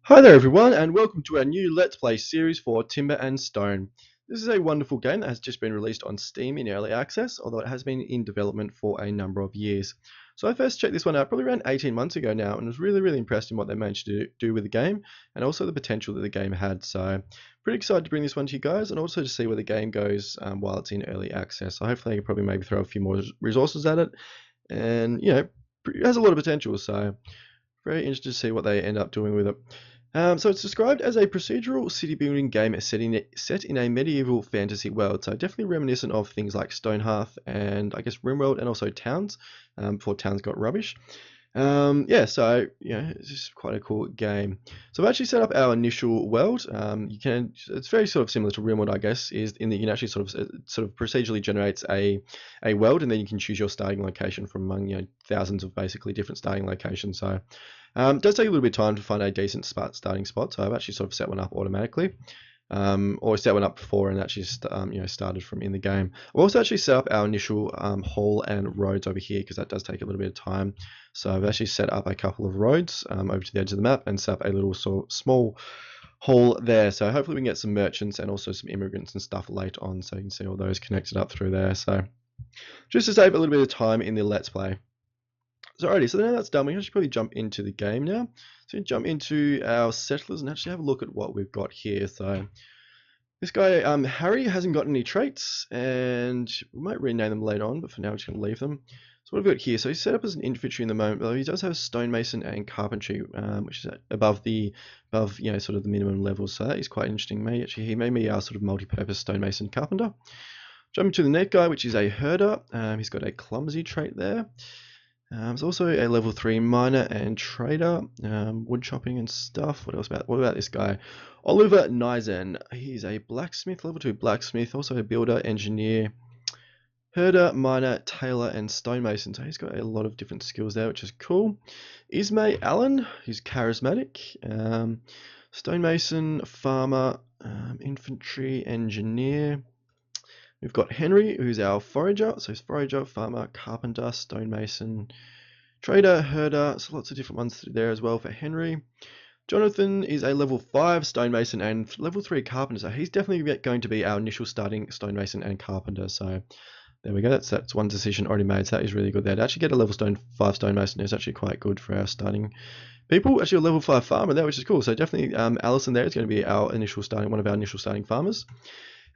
Hi there everyone, and welcome to our new Let's Play series for Timber and Stone. This is a wonderful game that has just been released on Steam in early access, although it has been in development for a number of years. So I first checked this one out probably around 18 months ago now, and was really impressed in what they managed to do with the game, and also the potential that the game had. So pretty excited to bring this one to you guys, and also to see where the game goes while it's in early access. So hopefully I can probably maybe throw a few more resources at it, and it has a lot of potential, so very interested to see what they end up doing with it. So it's described as a procedural city building game set in a medieval fantasy world. So definitely reminiscent of things like Stonehearth and I guess RimWorld and also Towns, before Towns got rubbish. It's just quite a cool game. So I've actually set up our initial world. It's very sort of similar to RimWorld, I guess, is in that you can actually sort of procedurally generates a world, and then you can choose your starting location from among thousands of basically different starting locations. So it does take a little bit of time to find a decent starting spot. So I've actually sort of set one up automatically. Or set one up before and actually started from in the game. I've also actually set up our initial hall and roads over here because that does take a little bit of time. So I've actually set up a couple of roads over to the edge of the map and set up a little small hall there. So hopefully we can get some merchants and also some immigrants and stuff later on, so you can see all those connected up through there. So just to save a little bit of time in the Let's Play. So alrighty, so now that's done, we can actually probably jump into the game now. So we jump into our settlers and actually have a look at what we've got here. So this guy, Harry, hasn't got any traits, and we might rename them later on, but for now we're just going to leave them. So what have we got here? So he's set up as an infantry in the moment, but he does have stonemason and carpentry, which is above sort of the minimum levels. So that is quite interesting. He may be our sort of multi-purpose stonemason carpenter. Jumping to the next guy, which is a herder. He's got a clumsy trait there. There's also a level 3 miner and trader, wood chopping and stuff. What about this guy? Oliver Nizen. He's a blacksmith, level 2 blacksmith, also a builder, engineer, herder, miner, tailor, and stonemason. So he's got a lot of different skills there, which is cool. Ismay Allen, he's charismatic, stonemason, farmer, infantry, engineer. We've got Henry, who's our forager. So he's forager, farmer, carpenter, stonemason, trader, herder. So lots of different ones there as well for Henry. Jonathan is a level 5 stonemason and level 3 carpenter. So he's definitely going to be our initial starting stonemason and carpenter. So there we go. That's one decision already made. So that is really good there. To actually get a level 5 stonemason is actually quite good for our starting people. Actually a level 5 farmer there, which is cool. So definitely Alison there is going to be one of our initial starting farmers.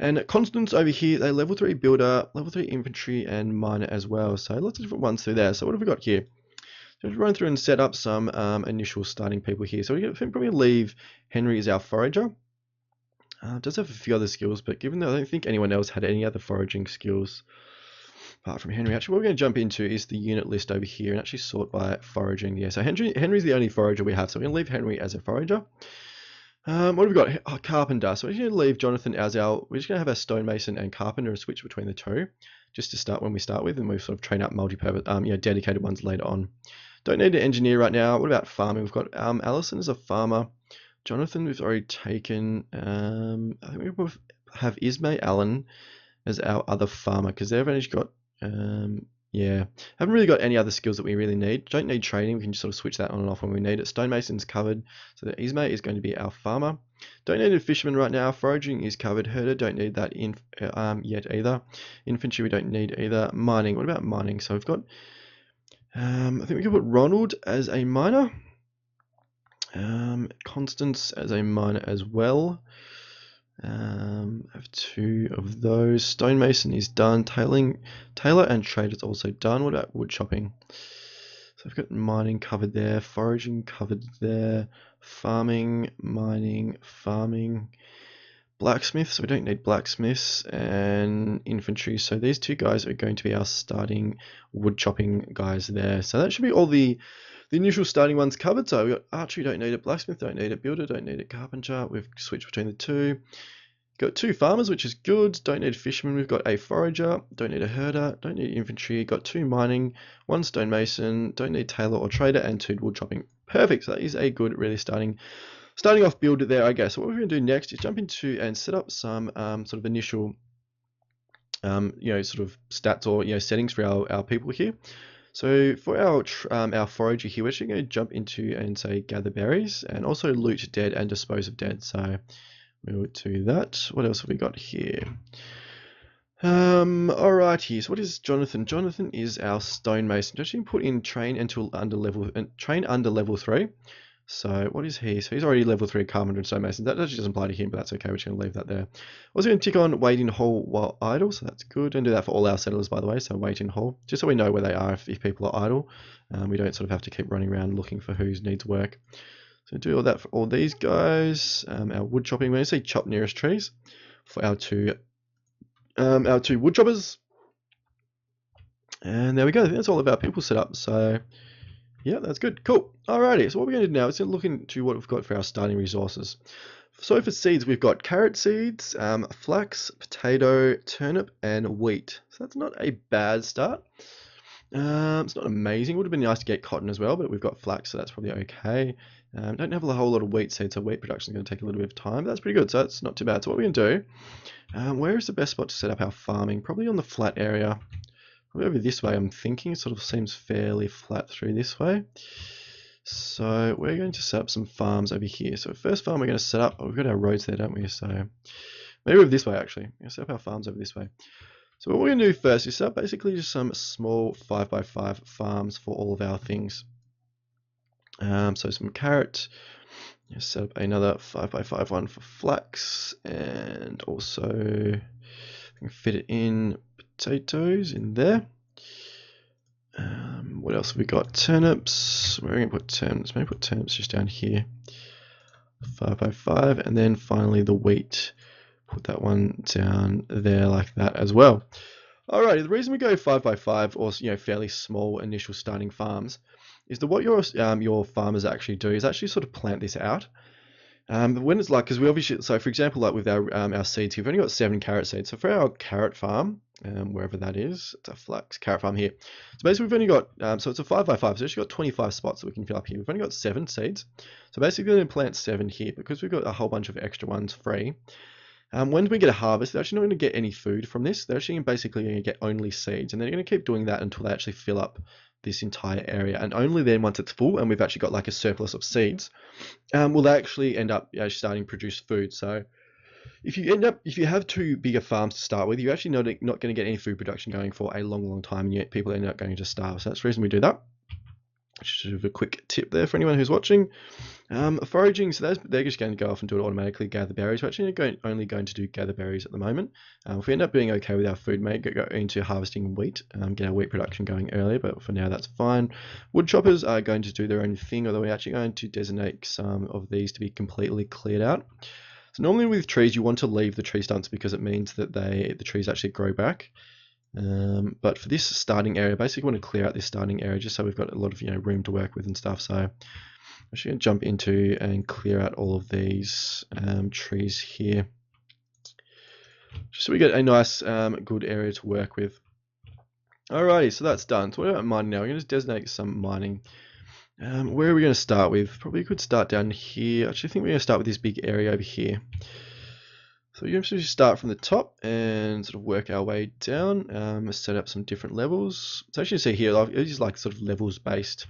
And Constance over here, a level 3 builder, level 3 infantry, and miner as well. So lots of different ones through there. So what have we got here? So let's run through and set up some initial starting people here. So we're probably going to leave Henry as our forager. Does have a few other skills, but given that I don't think anyone else had any other foraging skills apart from Henry. Actually, what we're going to jump into is the unit list over here and actually sort by foraging. Yeah, so Henry's the only forager we have. So we're going to leave Henry as a forager. What have we got? Oh, carpenter. So we're going to leave Jonathan as we're just going to have our stonemason and carpenter and switch between the two, just to start when we start with, and we sort of train up multi-purpose, dedicated ones later on. Don't need an engineer right now. What about farming? We've got Alison as a farmer. Jonathan we've already taken. I think we have Ismay Allen as our other farmer because they've only got haven't really got any other skills that we really need. Don't need training. We can just sort of switch that on and off when we need it. Stonemason's covered, so that Ismay is going to be our farmer. Don't need a fisherman right now. Foraging is covered. Herder don't need that yet either. Infantry we don't need either. Mining. What about mining? So we've got I think we could put Ronald as a miner. Constance as a miner as well. Have 2 of those. Stonemason is done. Tailor and trade is also done. What about wood chopping? So I've got mining covered there, foraging covered there, farming, mining, farming, blacksmith, so we don't need blacksmiths, and infantry. So these 2 guys are going to be our starting wood chopping guys there. So that should be all the initial starting ones covered. So we've got archery, don't need it, blacksmith, don't need it, builder, don't need it, carpenter. We've switched between the 2. Got 2 farmers, which is good. Don't need a fisherman. We've got a forager. Don't need a herder. Don't need infantry. Got 2 mining, 1 stonemason. Don't need tailor or trader, and 2 wood chopping. Perfect. So that is a good, really starting off build there, I guess. So what we're going to do next is jump into and set up some sort of initial, sort of stats or settings for our people here. So for our forager here, we're actually going to jump into and say gather berries and also loot dead and dispose of dead. So we'll do that. What else have we got here? Alrighty, so what is Jonathan? Jonathan is our stonemason. Just put in train until under level 3. So what is he? So he's already level 3 carpenter and stonemason. That actually doesn't apply to him, but that's okay. We're just going to leave that there. Also going to tick on wait in hall while idle, so that's good. And do that for all our settlers, by the way. So wait in hall, just so we know where they are if people are idle. We don't sort of have to keep running around looking for who needs work. So do all that for all these guys. Our wood chopping. We're going to say chop nearest trees for our two wood choppers. And there we go. That's all of our people set up. So yeah, that's good. Cool. Alrighty, so what we're going to do now is to look into what we've got for our starting resources. So for seeds, we've got carrot seeds, flax, potato, turnip, and wheat. So that's not a bad start. It's not amazing. It would have been nice to get cotton as well, but we've got flax, so that's probably okay. Don't have a whole lot of wheat seeds, so wheat production is going to take a little bit of time, but that's pretty good, so that's not too bad. So what we're going to do, where is the best spot to set up our farming? Probably on the flat area. Probably over this way, I'm thinking. It sort of seems fairly flat through this way. So we're going to set up some farms over here. So first farm we're going to set up, we've got our roads there, don't we? So maybe over this way actually. We're going to set up our farms over this way. So what we're going to do first is set up basically just some small 5x5 farms for all of our things. So some carrot, set up another 5x5 one for flax, and also fit it in potatoes in there. What else have we got? Turnips. Where are we going to put turnips? Maybe put turnips just down here. 5x5, and then finally the wheat. Put that one down there like that as well. Alrighty, the reason we go 5x5 or fairly small initial starting farms is that what your farmers actually do is actually sort of plant this out. But when it's like, because we obviously, so for example, like with our seeds here, we've only got 7 carrot seeds. So for our carrot farm, wherever that is, it's a flax carrot farm here. So basically we've only got, so it's a 5x5, so we've actually got 25 spots that we can fill up here. We've only got 7 seeds. So basically we're going to plant 7 here because we've got a whole bunch of extra ones free. When we get a harvest, they're actually not going to get any food from this. They're actually basically going to get only seeds, and they're going to keep doing that until they actually fill up this entire area. And only then, once it's full and we've actually got like a surplus of seeds, will they actually end up starting to produce food. So if you have 2 bigger farms to start with, you're actually not going to get any food production going for a long time, and yet people end up going to starve. So that's the reason we do that. Just a quick tip there for anyone who's watching. Foraging, so they're just going to go off and do it automatically, gather berries. We're actually only going to do gather berries at the moment. If we end up being okay with our food, may go into harvesting wheat, get our wheat production going earlier, but for now that's fine. Wood choppers are going to do their own thing, although we're actually going to designate some of these to be completely cleared out. So normally with trees, you want to leave the tree stumps because it means that the trees actually grow back. But for this starting area, basically want to clear out this starting area just so we've got a lot of room to work with and stuff. So I'm actually going to jump into and clear out all of these trees here, just so we get a nice good area to work with. Alrighty, so that's done. So what about mining now? We're going to designate some mining. Where are we going to start with? Probably could start down here. I actually think we're going to start with this big area over here. So you can start from the top and sort of work our way down, set up some different levels. So as you see here, it is like sort of levels based,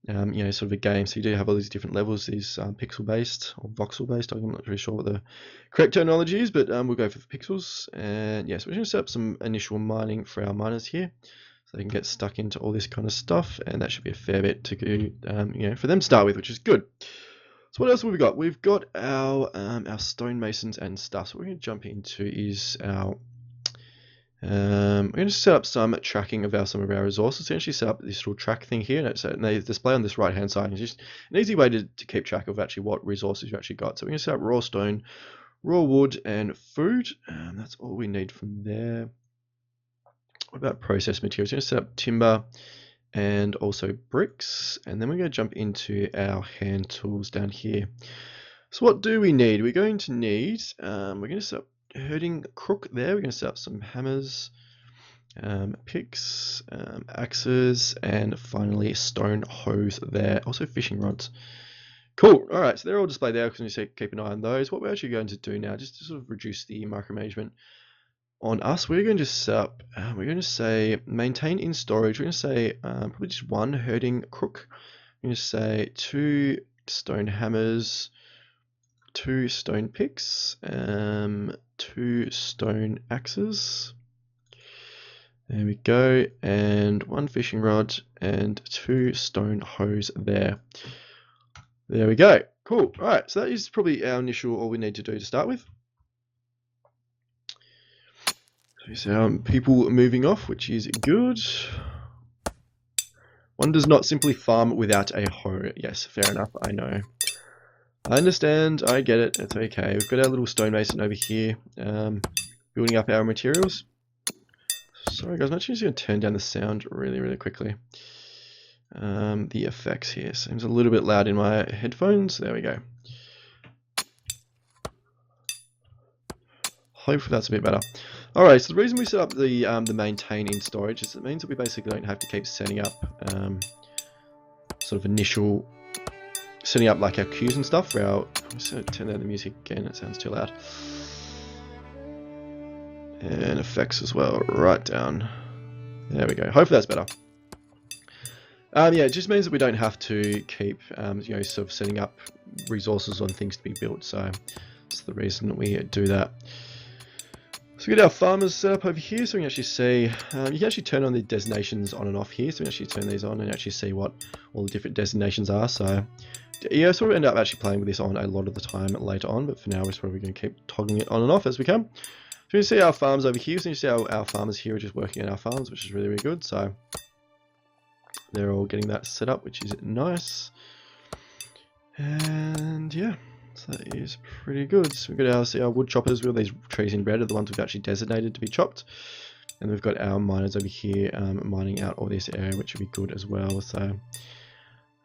sort of a game. So you do have all these different levels, these pixel based or voxel based. I'm not really sure what the correct terminology is, but we'll go for pixels. And yes, we're going to set up some initial mining for our miners here, so they can get stuck into all this kind of stuff, and that should be a fair bit to go, for them to start with, which is good. So what else have we got? We've got our stonemasons and stuff. So what we're going to jump into is our we're going to set up some tracking of some of our resources. So actually set up this little track thing here, and they display on this right hand side. It's just an easy way to keep track of actually what resources you actually got. So we're going to set up raw stone, raw wood, and food. That's all we need from there. What about processed materials? We're going to set up timber and also bricks, and then we're going to jump into our hand tools down here. So what do we need? We're going to need, we're going to set up herding crook there. We're going to set up some hammers, picks, axes, and finally stone hose there. Also fishing rods. Cool. All right, so they're all displayed there because you keep an eye on those. What we're actually going to do now, just to sort of reduce the micromanagement on us, we're going to set up, we're going to say maintain in storage. We're going to say probably just one herding crook. We're going to say 2 stone hammers, 2 stone picks, 2 stone axes. There we go, and 1 fishing rod and 2 stone hose there. There we go. Cool. All right, so that is probably our initial, all we need to do to start with. So people moving off, which is good. One does not simply farm without a hoe. Yes, fair enough, I know. I understand, I get it, it's okay. We've got our little stonemason over here, building up our materials. Sorry guys, I'm actually just going to turn down the sound really quickly. The effects here seems a little bit loud in my headphones. There we go. Hopefully that's a bit better. Alright, so the reason we set up the maintain in storage is it means that we basically don't have to keep setting up sort of initial setting up like our queues and stuff for our. Let's turn down the music again, it sounds too loud. And effects as well, right down. There we go. Hopefully that's better. Yeah, it just means that we don't have to keep you know, sort of setting up resources on things to be built. So that's the reason that we do that. So we get our farmers set up over here, so we can actually see, you can actually turn on the designations on and off here, so we can actually turn these on and actually see what all the different designations are. So yeah, so we'll end up actually playing with this on a lot of the time later on, but for now we're probably going to keep toggling it on and off as we can. So you can see our farms over here, so you see our farmers here are just working at our farms, which is really good. So they're all getting that set up, which is nice. And yeah. So that is pretty good. So we've got our wood choppers with all these trees in red are the ones we've actually designated to be chopped. And we've got our miners over here mining out all this area, which would be good as well. So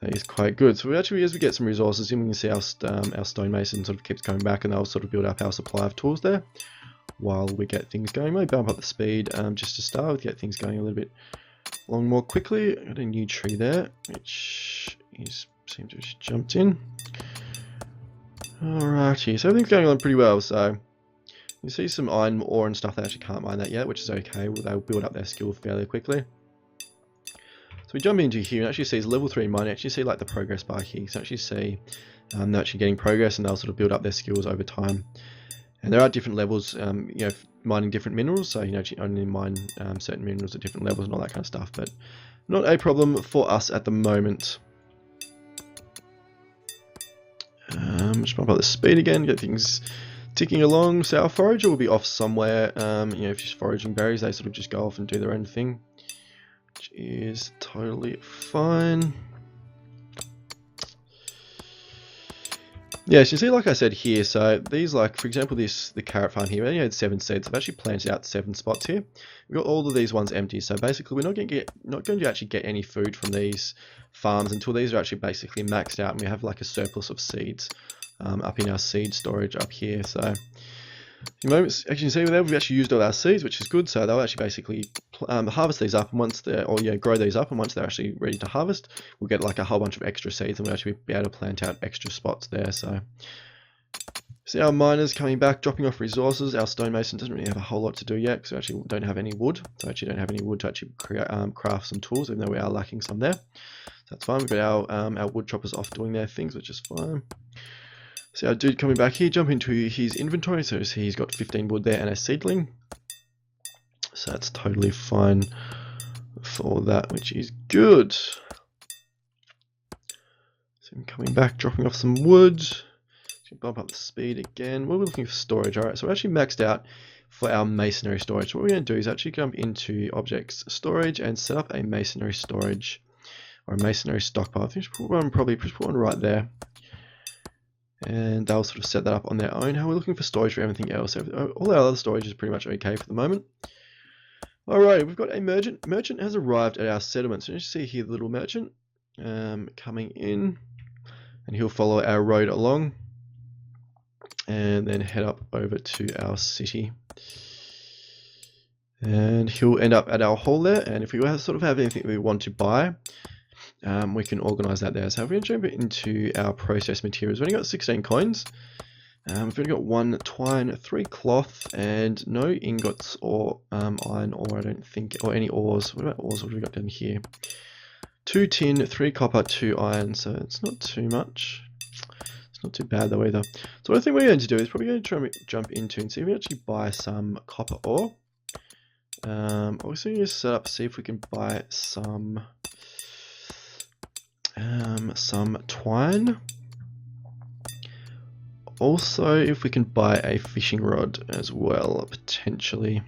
that is quite good. So we actually, as we get some resources in, we can see our stonemason sort of keeps coming back, and they'll sort of build up our supply of tools there while we get things going. Maybe bump up the speed just to start with, get things going a little bit along more quickly. Got a new tree there, which seems to have just jumped in. Alrighty, so everything's going on pretty well. So you see some iron ore and stuff. They actually can't mine that yet, which is okay. They'll build up their skill fairly quickly. So we jump into here and actually see level 3 mining. Actually see like the progress bar here. So actually see they're actually getting progress, and they'll sort of build up their skills over time. And there are different levels, you know, mining different minerals. So you know, actually only mine certain minerals at different levels and all that kind of stuff. But not a problem for us at the moment. Just bump up the speed again, get things ticking along. So our forager will be off somewhere. You know, if you're foraging berries, they sort of just go off and do their own thing, which is totally fine. Yeah, so you see, like I said here, so these, like for example, the carrot farm here, we only had 7 seeds. I've actually planted out 7 spots here. We've got all of these ones empty, so basically we're not going to actually get any food from these farms until these are actually basically maxed out, and we have like a surplus of seeds up in our seed storage up here. So the moment, as you can see, we've actually used all our seeds, which is good. So they'll actually basically harvest these up, and once they're, or yeah, grow these up, and once they're actually ready to harvest, we'll get like a whole bunch of extra seeds, and we'll actually be able to plant out extra spots there. So see our miners coming back, dropping off resources. Our stonemason doesn't really have a whole lot to do yet, because we actually don't have any wood. So actually don't have any wood to actually create, craft some tools, even though we are lacking some there. So that's fine. We've got our wood choppers off doing their things, which is fine. So our dude coming back here, jump into his inventory, so he's got 15 wood there and a seedling. So that's totally fine for that, which is good. So I'm coming back, dropping off some wood. So bump up the speed again. We're looking for storage. Alright, so we're actually maxed out for our masonry storage. So what we're going to do is actually jump into objects storage and set up a masonry storage, or a masonry stockpile. I think we should probably put one right there. And they'll sort of set that up on their own. How we're looking for storage for everything else. All our other storage is pretty much okay for the moment. Alright, we've got a merchant. Merchant has arrived at our settlement. So you see here the little merchant coming in, and he'll follow our road along and then head up over to our city. And he'll end up at our hall there, and if we sort of have anything we want to buy, we can organize that there. So if we jump into our process materials, we've only got 16 coins. We've only got 1 twine, 3 cloth, and no ingots or iron ore, I don't think, or any ores. What about ores? What have we got down here? 2 tin, 3 copper, 2 iron, so it's not too much. It's not too bad though either. So what I think we're going to do is probably going to try and jump into and see if we actually buy some copper ore. Also going to set up, see if we can buy some twine. Also, if we can buy a fishing rod as well, potentially.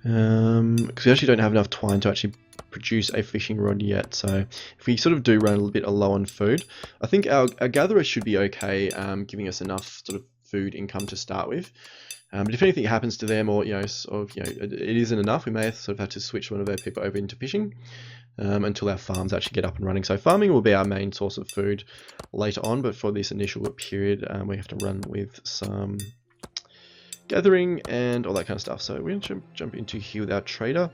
Because we actually don't have enough twine to actually produce a fishing rod yet, so if we sort of do run a little bit low on food, I think our gatherer should be okay, giving us enough sort of food income to start with. But if anything happens to them, or it isn't enough, we may sort of have to switch one of our people over into fishing until our farms actually get up and running. So farming will be our main source of food later on, but for this initial period, we have to run with some gathering and all that kind of stuff. So we're going to jump into here with our trader.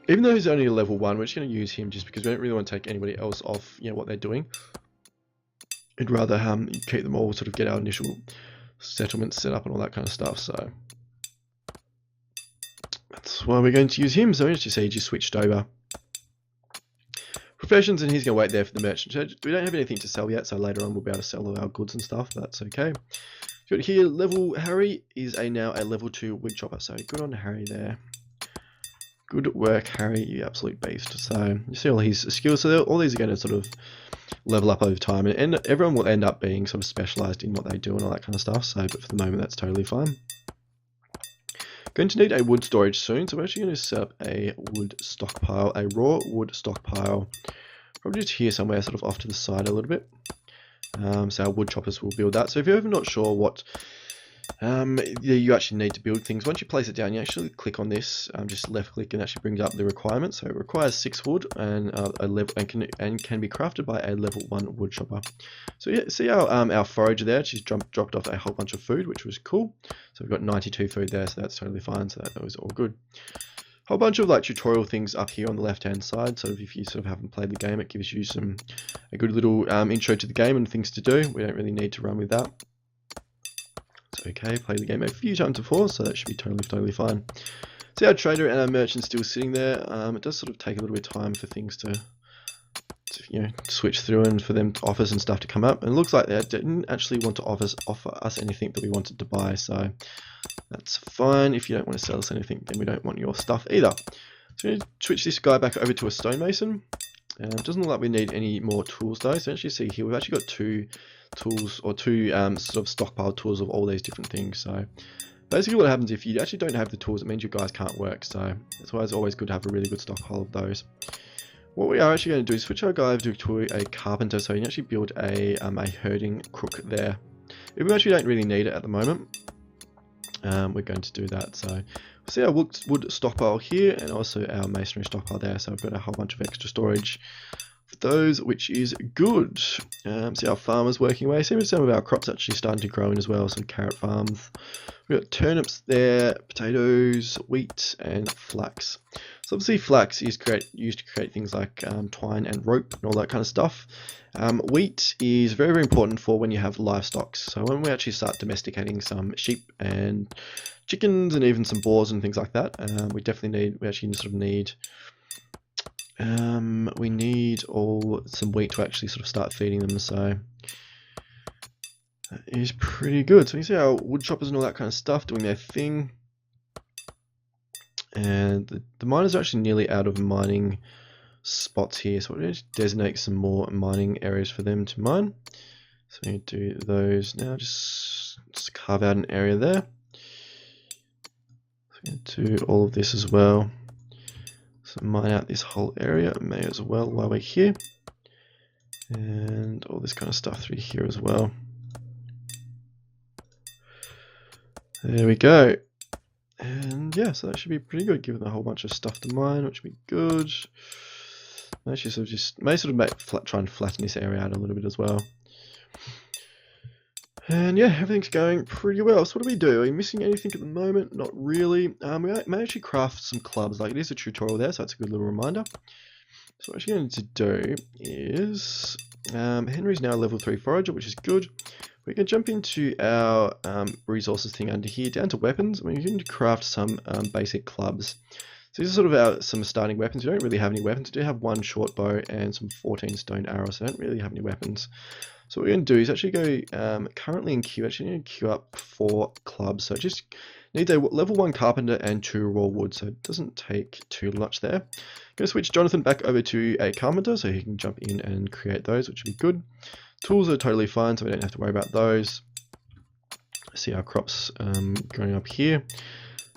Even though he's only a level 1, we're just going to use him just because we don't really want to take anybody else off, what they're doing. I'd rather keep them all, sort of get our initial settlement set up and all that kind of stuff. So that's why we're going to use him. So as you see, he just switched over professions, and he's going to wait there for the merchant. We don't have anything to sell yet, so later on we'll be able to sell all our goods and stuff. But that's okay. Got here, Harry is now a level 2 wood chopper. So good on Harry there. Good work, Harry, you absolute beast. So you see all his skills. So all these are going to sort of level up over time, and everyone will end up being sort of specialized in what they do and all that kind of stuff. So, but for the moment, that's totally fine. Going to need a wood storage soon, so we're actually going to set up a wood stockpile, a raw wood stockpile, probably just here somewhere, sort of off to the side a little bit. So our wood choppers will build that. So if you're ever not sure what you actually need to build things, once you place it down, you actually click on this, just left click, and actually brings up the requirements. So it requires 6 wood and can be crafted by a level 1 wood chopper. So yeah, see our forager there, she's dropped off a whole bunch of food, which was cool. So we've got 92 food there, so that's totally fine. So that was all good. Whole bunch of tutorial things up here on the left hand side. So if you sort of haven't played the game, it gives you a good little intro to the game and things to do. We don't really need to run with that. It's okay, played the game a few times before, so that should be totally fine. See our trader and our merchant still sitting there. It does sort of take a little bit of time for things to switch through and for them to offers and stuff to come up. And it looks like they didn't actually want to offer us anything that we wanted to buy, so that's fine. If you don't want to sell us anything, then we don't want your stuff either. So we're going to switch this guy back over to a stonemason. It doesn't look like we need any more tools though. So as you see here, we've actually got 2 tools, or 2 sort of stockpile tools of all these different things. So basically what happens if you actually don't have the tools, it means you guys can't work. So that's why it's always good to have a really good stockpile of those. What we are actually going to do is switch our guy to a carpenter, so you can actually build a herding crook there. If we actually don't really need it at the moment, we're going to do that. So we'll see our wood stockpile here, and also our masonry stockpile there. So I've got a whole bunch of extra storage for those, which is good. See our farmers working away. See some of our crops actually starting to grow in as well. Some carrot farms. We've got turnips there, potatoes, wheat, and flax. So obviously flax is used to create things like twine and rope and all that kind of stuff. Wheat is very important for when you have livestock. So when we actually start domesticating some sheep and chickens and even some boars and things like that, we actually sort of need some wheat to actually sort of start feeding them. So that is pretty good. So you see our wood choppers and all that kind of stuff doing their thing. And the miners are actually nearly out of mining spots here, so we're going to designate some more mining areas for them to mine. So we need to do those now, just carve out an area there. So we're going to do all of this as well. So mine out this whole area, may as well while we're here. And all this kind of stuff through here as well. There we go. And yeah, so that should be pretty good, given a whole bunch of stuff to mine, which would be good. May sort of try and flatten this area out a little bit as well. And yeah, everything's going pretty well. So what do we do? Are we missing anything at the moment? Not really. We may actually craft some clubs. Like, it is a tutorial there, so that's a good little reminder. So what I'm actually going to do is Henry's now a level 3 forager, which is good. We can jump into our resources thing under here, down to weapons. We can craft some basic clubs. So these are sort of some starting weapons. We don't really have any weapons. We do have one short bow and some 14 stone arrows. So I don't really have any weapons. So what we're going to do is actually go, currently in queue, actually need to queue up 4 clubs. So it just needs a level 1 carpenter and 2 raw wood. So it doesn't take too much there. I'm going to switch Jonathan back over to a carpenter so he can jump in and create those, which would be good. Tools are totally fine, so we don't have to worry about those. See our crops going up here.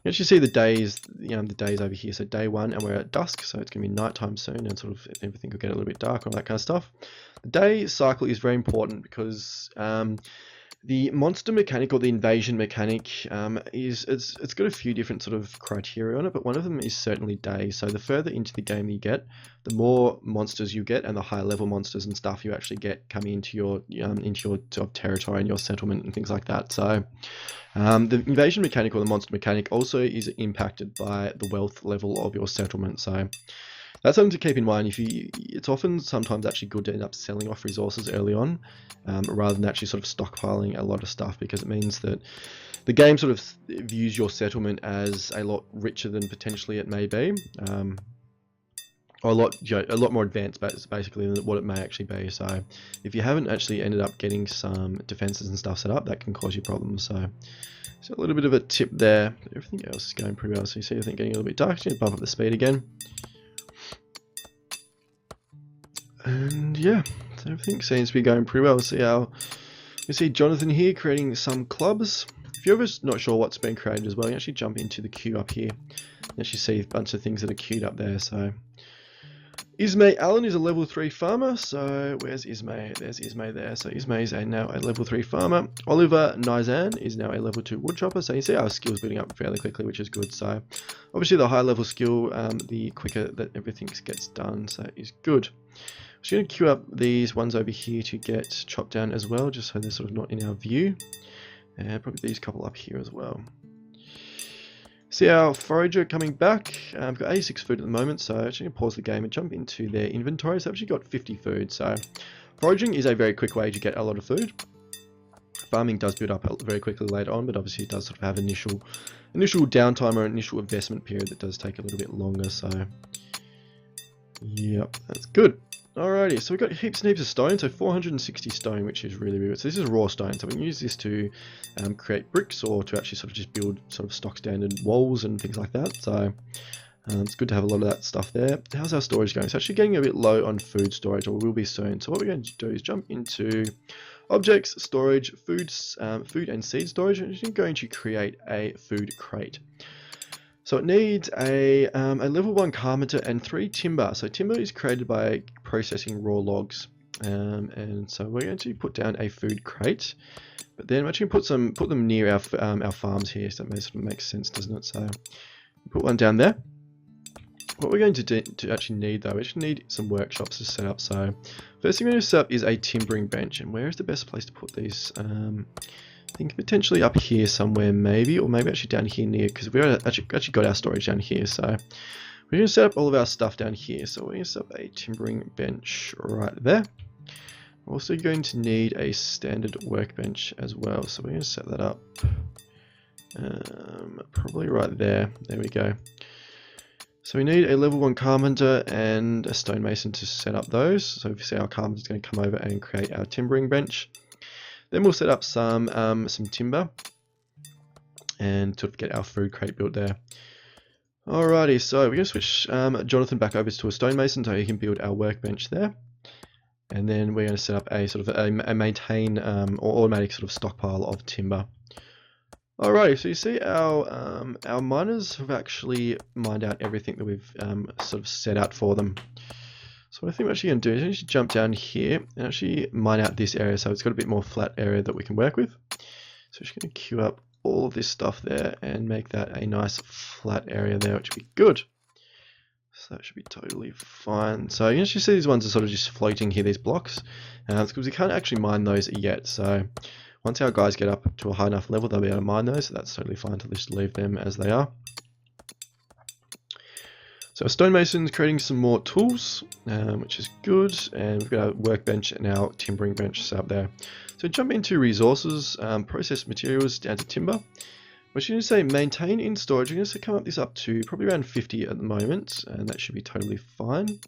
You actually see the days, the days over here. So day 1, and we're at dusk, so it's going to be nighttime soon, and sort of everything will get a little bit dark and all that kind of stuff. The day cycle is very important because the monster mechanic, or the invasion mechanic, it's got a few different sort of criteria on it, but one of them is certainly day. So the further into the game you get, the more monsters you get, and the higher level monsters and stuff you actually get coming into your sort of territory and your settlement and things like that. So the invasion mechanic, or the monster mechanic, also is impacted by the wealth level of your settlement. So that's something to keep in mind. It's often sometimes actually good to end up selling off resources early on, rather than actually sort of stockpiling a lot of stuff, because it means that the game sort of views your settlement as a lot richer than potentially it may be, or a lot more advanced, basically, than what it may actually be. So if you haven't actually ended up getting some defenses and stuff set up, that can cause you problems. So a little bit of a tip there. Everything else is going pretty well. So you see everything getting a little bit dark. So you bump up the speed again. And yeah, so everything seems to be going pretty well. You see Jonathan here creating some clubs. If you're ever not sure what's been created as well, you actually jump into the queue up here. You actually see a bunch of things that are queued up there. So Ismay Allen is a level 3 farmer. So where's Ismay? There's Ismay there. So Ismay is now a level 3 farmer. Oliver Nizan is now a level 2 woodchopper. So you see our skills building up fairly quickly, which is good. So obviously the higher level skill, the quicker that everything gets done. So it is good. I'm just going to queue up these ones over here to get chopped down as well, just so they're sort of not in our view. And probably these couple up here as well. See our forager coming back. I've got 86 food at the moment, so I'm actually going to pause the game and jump into their inventory. So I've actually got 50 food. So foraging is a very quick way to get a lot of food. Farming does build up very quickly later on, but obviously it does sort of have initial downtime or initial investment period that does take a little bit longer. So yep, that's good. Alrighty, so we've got heaps and heaps of stone, so 460 stone, which is really good. So this is raw stone, so we can use this to create bricks, or to actually sort of just build sort of stock standard walls and things like that. So it's good to have a lot of that stuff there. How's our storage going? It's actually getting a bit low on food storage, or will be soon. So what we're going to do is jump into objects, storage, food and seed storage, and we're going to create a food crate. So it needs a level 1 carpenter and 3 timber. So timber is created by processing raw logs, and so we're going to put down a food crate. But then we're actually going to put them near our farms here, so that sort of makes sense, doesn't it? So put one down there. What we're going to actually need, though, we actually need some workshops to set up. So first thing we're going to set up is a timbering bench. And where is the best place to put these? I think potentially up here somewhere, maybe, or maybe actually down here near, because we've actually got our storage down here. So we're going to set up all of our stuff down here. So we're going to set up a timbering bench right there. We're also going to need a standard workbench as well. So we're going to set that up probably right there. There we go. So we need a level 1 carpenter and a stonemason to set up those. So if you see, our carpenter is going to come over and create our timbering bench. Then we'll set up some timber and sort of get our food crate built there. Alrighty, so we're going to switch Jonathan back over to a stonemason so he can build our workbench there. And then we're going to set up a sort of a maintain or automatic sort of stockpile of timber. Alrighty, so you see our miners have actually mined out everything that we've sort of set out for them. So what I think we're actually going to do is actually jump down here and actually mine out this area, so it's got a bit more flat area that we can work with. So we're just going to queue up all of this stuff there and make that a nice flat area there, which would be good. So that should be totally fine. So you can actually see these ones are sort of just floating here, these blocks. It's because we can't actually mine those yet. So once our guys get up to a high enough level, they'll be able to mine those. So that's totally fine to just leave them as they are. So our stonemason's creating some more tools, which is good, and we've got our workbench and our timbering bench set up there. So jump into resources, processed materials down to timber. We're going to say maintain in storage. We're going to come up this up to probably around 50 at the moment, and that should be totally fine.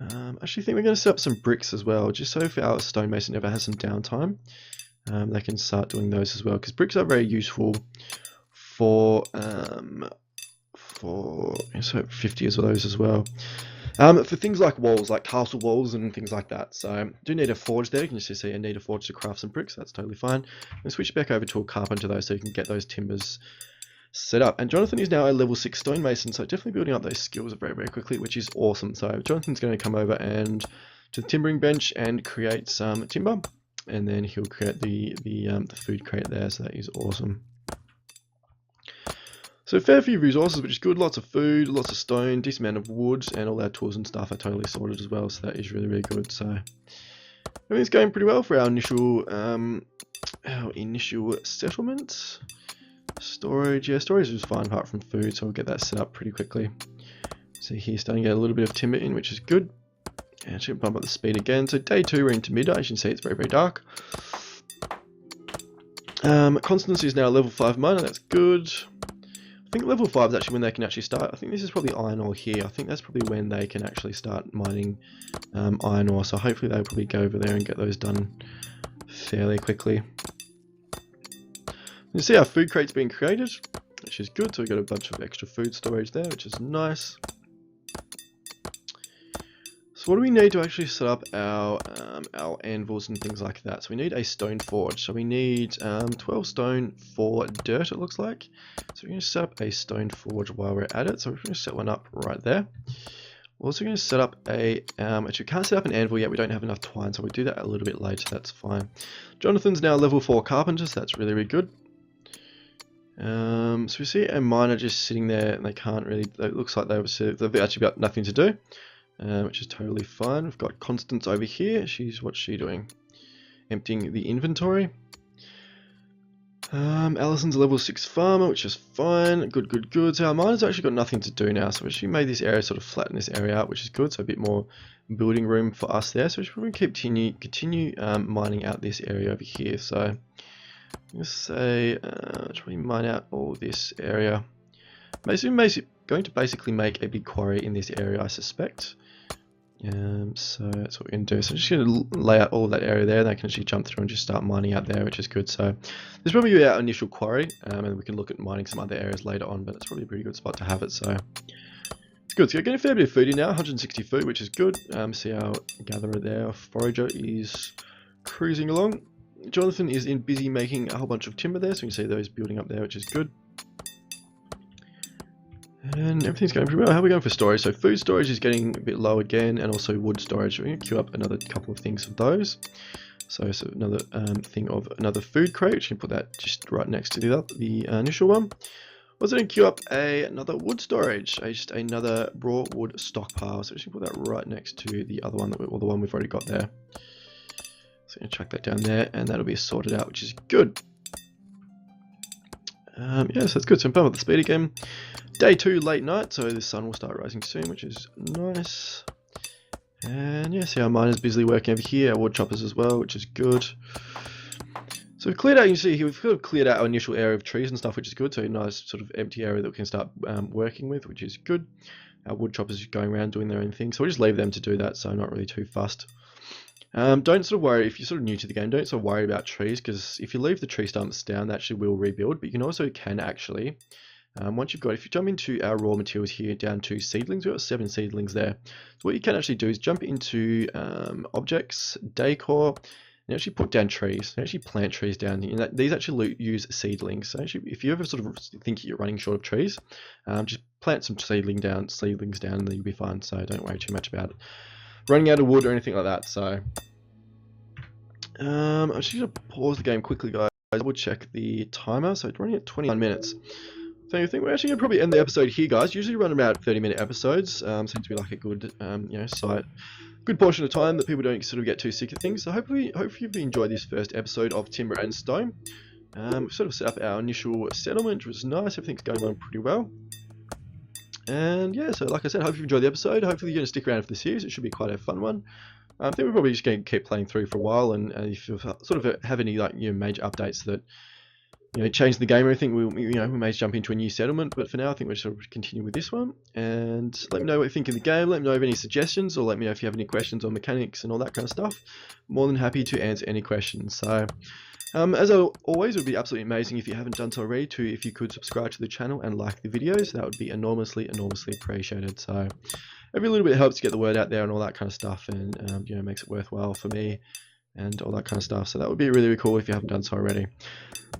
Actually think we're going to set up some bricks as well, just so if our stonemason ever has some downtime, they can start doing those as well, because bricks are very useful for so 50 of those as well. For things like walls, like castle walls and things like that. So I do need a forge there. You can just see I need a forge to craft some bricks. That's totally fine. And switch back over to a carpenter though, so you can get those timbers set up. And Jonathan is now a level 6 stonemason, so definitely building up those skills very, very quickly, which is awesome. So Jonathan's going to come over and to the timbering bench and create some timber, and then he'll create the food crate there. So that is awesome. So fair few resources, which is good. Lots of food, lots of stone, decent amount of wood, and all our tools and stuff are totally sorted as well. So that is really, really good. So everything's going pretty well for our initial settlement. Storage, yeah, storage is fine apart from food, so we'll get that set up pretty quickly. See here, starting to get a little bit of timber in, which is good. And should bump up the speed again. So day 2, we're into midday. As you can see, it's very, very dark. Constancy is now level 5 miner. That's good. I think level 5 is actually when they can actually start. I think this is probably iron ore here. I think that's probably when they can actually start mining iron ore. So hopefully they'll probably go over there and get those done fairly quickly. You see our food crate's being created, which is good. So we've got a bunch of extra food storage there, which is nice. So what do we need to actually set up our anvils and things like that? So we need a stone forge. So we need 12 stone for dirt, it looks like. So we're going to set up a stone forge while we're at it. So we're going to set one up right there. We're also going to set up a, actually we can't set up an anvil yet, we don't have enough twine, so we'll do that a little bit later, that's fine. Jonathan's now level 4 carpenter, so that's really, really good. So we see a miner just sitting there, and they can't really, it looks like they've actually got nothing to do. Which is totally fine. We've got Constance over here. What's she doing? Emptying the inventory. Alison's a level 6 farmer, which is fine. Good, good, good. So our miner's actually got nothing to do now. So we actually made this area sort of flatten this area out, which is good. So a bit more building room for us there. So we should probably continue mining out this area over here. So let's say should we mine out all this area? Basically going to basically make a big quarry in this area, I suspect. So that's what we're going to do. So I'm just going to lay out all of that area there, and I can actually jump through and just start mining out there, which is good. So this is probably our initial quarry, and we can look at mining some other areas later on, but it's probably a pretty good spot to have it. So it's good. So we're getting a fair bit of food in now, 160 food, which is good. See our gatherer there, our forager is cruising along. Jonathan is busy making a whole bunch of timber there, so you can see those building up there, which is good. And everything's going pretty well. How are we going for storage? So food storage is getting a bit low again, and also wood storage. We're going to queue up another couple of things of those. So another thing of another food crate. We can put that just right next to the initial one. Also going to queue up another wood storage, just another raw wood stockpile. So we should put that right next to the other one, or the one we've already got there. So I'm going to chuck that down there, and that'll be sorted out, which is good. Yeah, so that's good. So I'm playing with the speed again. Day 2, late night, so the sun will start rising soon, which is nice. And yeah, see our miners busily working over here, our wood choppers as well, which is good. So we've cleared out, you can see here, we've sort of cleared out our initial area of trees and stuff, which is good. So a nice sort of empty area that we can start working with, which is good. Our wood choppers are going around doing their own thing, so we'll just leave them to do that, so I'm not really too fussed. Don't sort of worry, if you're sort of new to the game, don't sort of worry about trees, because if you leave the tree stumps down, they actually will rebuild, but you can actually, once if you jump into our raw materials here down to seedlings, we've got 7 seedlings there. So what you can actually do is jump into objects, decor, and actually put down trees, and actually plant trees down here. And these actually use seedlings. So actually, if you ever sort of think you're running short of trees, just plant some seedlings down, and then you'll be fine. So don't worry too much about it. Running out of wood or anything like that. So I'm just going to pause the game quickly, guys. I will check the timer. So it's running at 29 minutes. So I think we're actually going to probably end the episode here, guys. Usually run about 30-minute episodes. Seems to be like a good, good portion of time that people don't sort of get too sick of things. So hopefully you've enjoyed this first episode of Timber and Stone. We've sort of set up our initial settlement, which was nice. Everything's going on pretty well. And yeah, so like I said, hope you enjoyed the episode. Hopefully you're going to stick around for the series. It should be quite a fun one. I think we're probably just going to keep playing through for a while, and if you sort of have any like major updates that change the game or anything, we may jump into a new settlement. But for now, I think we'll sort of continue with this one. And let me know what you think of the game. Let me know if any suggestions, or let me know if you have any questions on mechanics and all that kind of stuff. More than happy to answer any questions. So as always, it would be absolutely amazing if you haven't done so already if you could subscribe to the channel and like the videos. That would be enormously appreciated. So every little bit helps to get the word out there and all that kind of stuff, and makes it worthwhile for me and all that kind of stuff. So that would be really cool if you haven't done so already.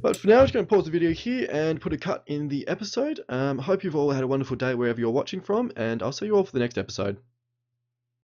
But for now, I'm just going to pause the video here and put a cut in the episode. Hope you've all had a wonderful day wherever you're watching from, and I'll see you all for the next episode.